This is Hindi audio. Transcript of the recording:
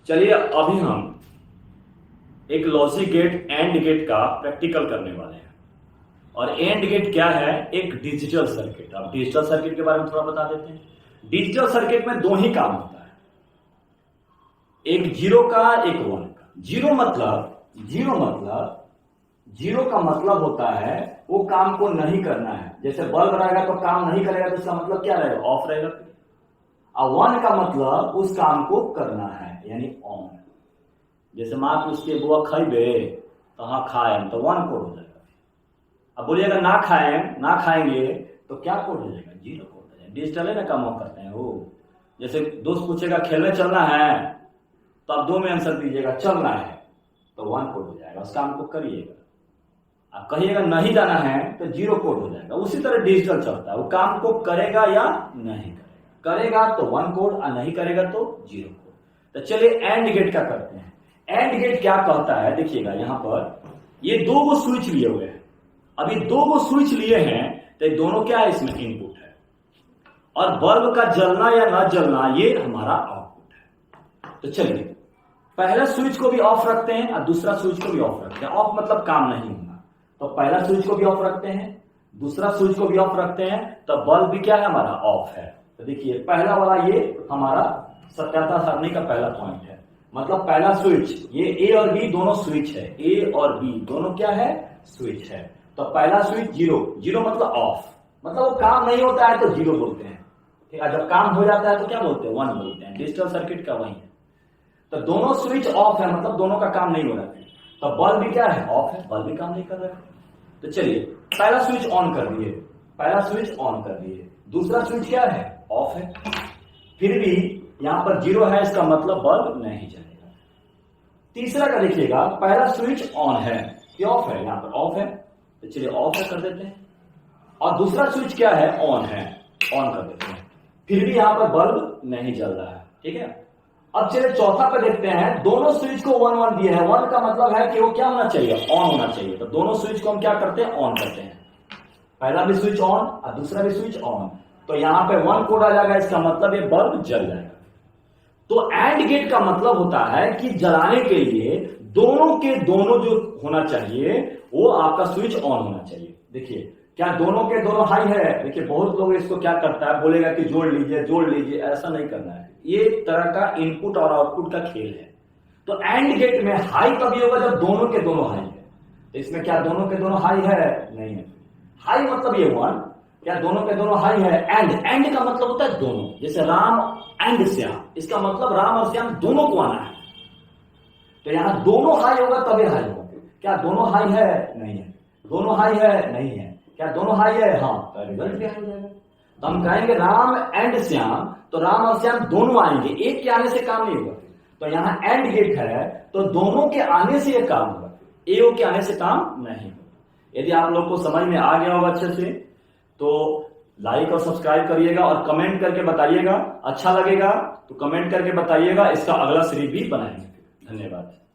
चलिए अभी हम एक लॉजिक गेट एंड गेट का प्रैक्टिकल करने वाले हैं। और एंड गेट क्या है? एक डिजिटल सर्किट। अब डिजिटल सर्किट के बारे में थोड़ा बता देते हैं। डिजिटल सर्किट में दो ही काम होता है, एक जीरो का एक वन का। जीरो का मतलब होता है वो काम को नहीं करना है। जैसे बल्ब रहेगा तो काम नहीं करेगा तो इसका मतलब क्या रहेगा? ऑफ रहेगा। और वन का मतलब उस काम को करना है यानी ऑन। जैसे माँ पूछती बुआ खाइबे तो हाँ खाए तो वन कोड हो जाएगा। अब बोलिएगा ना खाए ना खाएंगे तो क्या कोड हो जाएगा? जीरो कोड हो जाएगा। डिजिटल है ना, काम ऑफ करते हैं वो। जैसे दोस्त पूछेगा खेलने चलना है तो आप दो में आंसर दीजिएगा चलना है तो वन कोड हो जाएगा, उस काम को करिएगा। आप कहिएगा नहीं जाना है तो जीरो कोड हो जाएगा। उसी तरह डिजिटल चलता है, वो काम को करेगा या नहीं करेगा। करेगा तो वन कोड और नहीं करेगा तो जीरो कोड। तो चलिए एंड गेट का करते हैं। एंड गेट क्या कहता है देखिएगा, यहां पर ये दो गो स्विच लिए हुए हैं। अभी दो गो स्विच लिए हैं तो दोनों क्या है? इसमें इनपुट है। और बल्ब का जलना या ना जलना ये हमारा आउटपुट है। तो चलिए पहला स्विच को भी ऑफ रखते हैं और दूसरा स्विच को भी ऑफ रखते हैं। ऑफ मतलब काम नहीं होना, तो पहला स्विच को भी ऑफ रखते हैं, दूसरा स्विच को भी ऑफ रखते हैं, तो बल्ब भी क्या है? हमारा ऑफ है। तो देखिए पहला वाला ये हमारा सत्याता सारणी का पहला पॉइंट है। मतलब पहला स्विच, ये ए और बी दोनों स्विच है। ए और बी दोनों क्या है? स्विच है। तो पहला स्विच जीरो, जीरो मतलब ऑफ, मतलब वो काम नहीं होता है तो जीरो बोलते हैं। ठीक है, जब काम हो जाता है तो क्या बोलते हैं? वन बोलते हैं। डिजिटल सर्किट का वही है। तो दोनों स्विच ऑफ है, मतलब दोनों का काम नहीं हो रहा है। तो बल्ब भी क्या है? ऑफ है, बल्ब भी काम नहीं कर रहा है। तो चलिए पहला स्विच ऑन कर दिए, पहला स्विच ऑन कर दिए, दूसरा स्विच क्या है? ऑफ है। फिर भी यहां पर जीरो है, इसका मतलब बल्ब नहीं जलेगा। तीसरा का देखिएगा, पहला स्विच ऑन है, ये ऑफ है, यहां पर ऑफ है, तो चलिए ऑफ कर देते हैं। और दूसरा स्विच क्या है? ऑन है, ऑन कर देते हैं। फिर भी यहां पर बल्ब नहीं जल रहा है। ठीक है, अब चलिए चौथा पे देखते हैं। दोनों स्विच को वन वन दिए हैं। वन का मतलब है कि वो क्या होना चाहिए? ऑन होना चाहिए। तो दोनों स्विच को हम क्या करते हैं? ऑन करते हैं। पहला भी स्विच ऑन और दूसरा भी स्विच ऑन, तो यहां पे वन कोड आ जाएगा, इसका मतलब ये बल्ब जल जाएगा। तो एंड गेट का मतलब होता है कि जलाने के लिए दोनों के दोनों जो होना चाहिए वो आपका स्विच ऑन होना चाहिए। देखिए क्या दोनों के दोनों हाई है? देखिए बहुत लोग इसको क्या करता है, बोलेगा कि जोड़ लीजिए जोड़ लीजिए, ऐसा नहीं करना है। ये तरह का इनपुट और आउटपुट का खेल है। तो एंड गेट में हाई तभी होगा जब दोनों के दोनों हाई है। तो इसमें क्या दोनों के दोनों हाई है? नहीं है। हाई मतलब ये वन, क्या दोनों के दोनों हाई है? एंड, एंड का मतलब होता है दोनों। जैसे राम एंड श्याम, इसका मतलब राम और श्याम दोनों को आना है। तो यहां दोनों हाई होगा तभी हाई होगा। क्या दोनों हाई है? नहीं है। दोनों हाई है? नहीं है। क्या दोनों हाई है? हाँ, तो रिजल्ट क्या हो जाएगा? तो हम कहेंगे राम एंड श्याम, तो राम और श्याम दोनों आएंगे, एक के आने से काम नहीं होगा। तो यहाँ एंड गेट है तो दोनों के आने से ये काम होगा, एओ के आने से काम नहीं होगा। यदि आप लोग को समझ में आ गया होगा अच्छे से तो लाइक और सब्सक्राइब करिएगा और कमेंट करके बताइएगा। अच्छा लगेगा तो कमेंट करके बताइएगा, इसका अगला सीरीज भी बनाएंगे। धन्यवाद।